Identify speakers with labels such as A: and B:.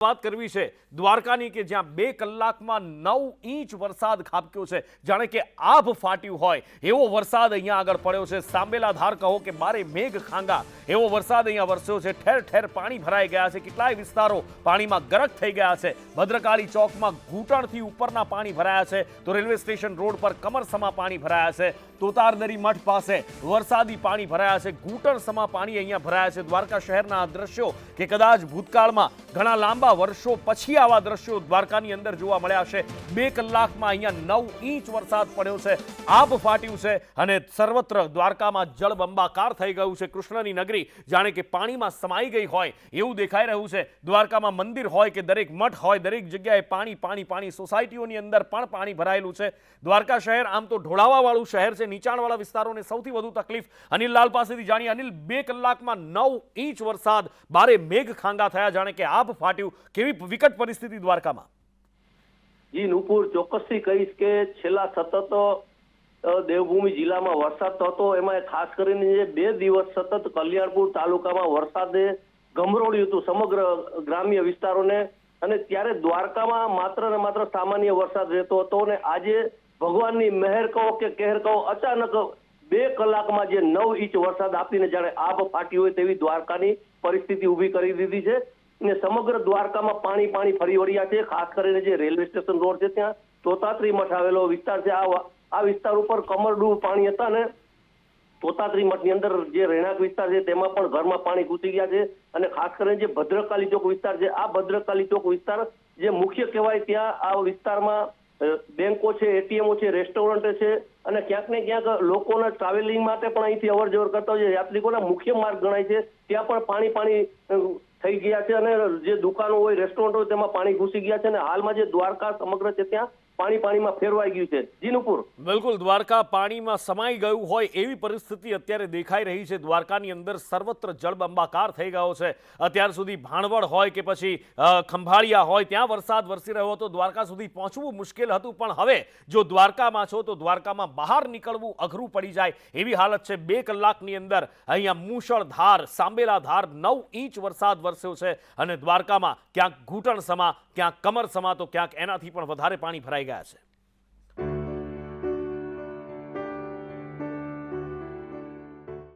A: વાત કરવી છે દ્વારકાની કે જ્યાં 2 કલાકમાં 9 ઇંચ વરસાદ ખાબક્યો છે, જાણે કે આભ ફાટ્યું હોય એવો વરસાદ અહીંયા આગળ પડ્યો છે। સાંબેલા ધાર કહો કે બારે મેઘ ખાંગા એવો વરસાદ અહીંયા વરસ્યો છે। ઠેર ઠેર પાણી ભરાઈ ગયા છે, કેટલાય વિસ્તારો પાણીમાં ગરક થઈ ગયા છે। ભદ્રકાળી ચોકમાં ઘૂંટણથી ઉપરના પાણી ભરાયા છે, તો રેલવે સ્ટેશન રોડ પર કમરસમા પાણી ભરાયા છે। તોતારદરી મઠ પાસે વરસાદી પાણી ભરાયા છે, ઘૂંટણસમા પાણી અહીંયા ભરાયા છે। દ્વારકા શહેરના આ દ્રશ્યો કે કદાચ ભૂતકાળમાં ઘણા લાંબા વર્ષો પછી આવા દ્રશ્યો દ્વારકાની અંદર જોવા મળ્યા છે। 2 કલાકમાં અહીંયા 9 ઇંચ વરસાદ પડ્યો છે, આભ ફાટ્યું છે અને સર્વત્ર દ્વારકામાં જળબંબાકાર થઈ ગયું છે। કૃષ્ણની નગરી જાણે કે પાણીમાં સમાઈ ગઈ હોય એવું દેખાઈ રહ્યું છે। દ્વારકામાં મંદિર હોય કે દરેક મઠ હોય, દરેક જગ્યાએ પાણી પાણી પાણી, સોસાયટીઓની અંદર પણ પાણી ભરાયેલું છે। દ્વારકા શહેર આમ તો ઢોળાવાવાળું શહેર છે, નીચાણવાળા વિસ્તારોને સૌથી વધુ તકલીફ। અનિલ લાલ પાસેથી જાણીએ। અનિલ, 2 કલાકમાં 9 ઇંચ વરસાદ, બારે મેઘ ખાંગા થયા, જાણે કે આભ ફાટ્યું, કેવી વિકટ પરિસ્થિતિ દ્વારકામાં?
B: જી નુપુર, ચોક્કસથી કહીશ કે છેલ્લા સતત દેવભૂમિ જિલ્લામાં વરસાદ થતો, એમાં ખાસ કરીને જે 2 દિવસ સતત કલ્યાણપુર તાલુકામાં વરસાદે ગમરોળ્યું હતું સમગ્ર ગ્રામ્ય વિસ્તારોને, અને ત્યારે દ્વારકામાં માત્ર ને માત્ર સામાન્ય વરસાદ રહેતો હતો અને આજે ભગવાનની મહેર કહો કે કહેર કહો, અચાનક 2 કલાકમાં જે 9 ઇંચ વરસાદ આપીને જાણે આભ ફાટી હોય તેવી દ્વારકાની પરિસ્થિતિ ઊભી કરી દીધી છે ને સમગ્ર દ્વારકામાં પાણી પાણી ફરી વળ્યા છે। ખાસ કરીને જે રેલવે સ્ટેશન રોડ છે ત્યાં તોતાત્રી મઠ આવેલો વિસ્તાર છે, આ વિસ્તાર ઉપર કમરડૂબ પાણી હતા ને તોતાત્રી મઠની અંદર જે રહેણાંક વિસ્તાર છે તેમાં પણ ઘરમાં પાણી ઘૂસી ગયા છે। અને ખાસ કરીને જે ભદ્રકાળી ચોક વિસ્તાર છે, આ ભદ્રકાળી ચોક વિસ્તાર જે મુખ્ય કહેવાય, ત્યાં આ વિસ્તારમાં બેંકો છે, એટીએમઓ છે, રેસ્ટોરન્ટ છે અને ક્યાંક ને ક્યાંક લોકોના ટ્રાવેલિંગ માટે પણ અહીંથી અવર જવર કરતા હોય છે, યાત્રિકોના મુખ્ય માર્ગ ગણાય છે, ત્યાં પણ પાણી પાણી થઈ ગયા છે અને જે દુકાનો હોય, રેસ્ટોરન્ટ હોય તેમાં પાણી ઘૂસી ગયા છે અને હાલમાં જે દ્વારકા સમગ્ર છે ત્યાં પાણીમાં ફેરવાઈ ગયું છે। જી નુપુર,
A: બિલકુલ, દ્વારકા પાણીમાં સમાઈ ગયું હોય એવી પરિસ્થિતિ અત્યારે દેખાઈ રહી છે। દ્વારકાની અંદર સર્વત્ર જળબંબાકાર થઈ ગયો છે। અત્યાર સુધી ભાણવડ હોય કે પછી ખંભાળિયા હોય ત્યાં વરસાદ વરસી રહ્યો હતો, દ્વારકા સુધી પહોંચવું મુશ્કેલ હતું, પણ હવે જો દ્વારકામાં છો તો દ્વારકામાં બહાર નીકળવું અઘરું પડી જાય એવી હાલત છે। 2 કલાકની અંદર અહીંયા મૂશળધાર, સાંબેલા ધાર 9 ઇંચ વરસાદ વરસ્યો છે અને દ્વારકામાં ક્યાંક ઘૂંટણ સમા, ક્યાંક કમર સમા, તો ક્યાંક એનાથી પણ વધારે પાણી ભરાઈ ગયા છે।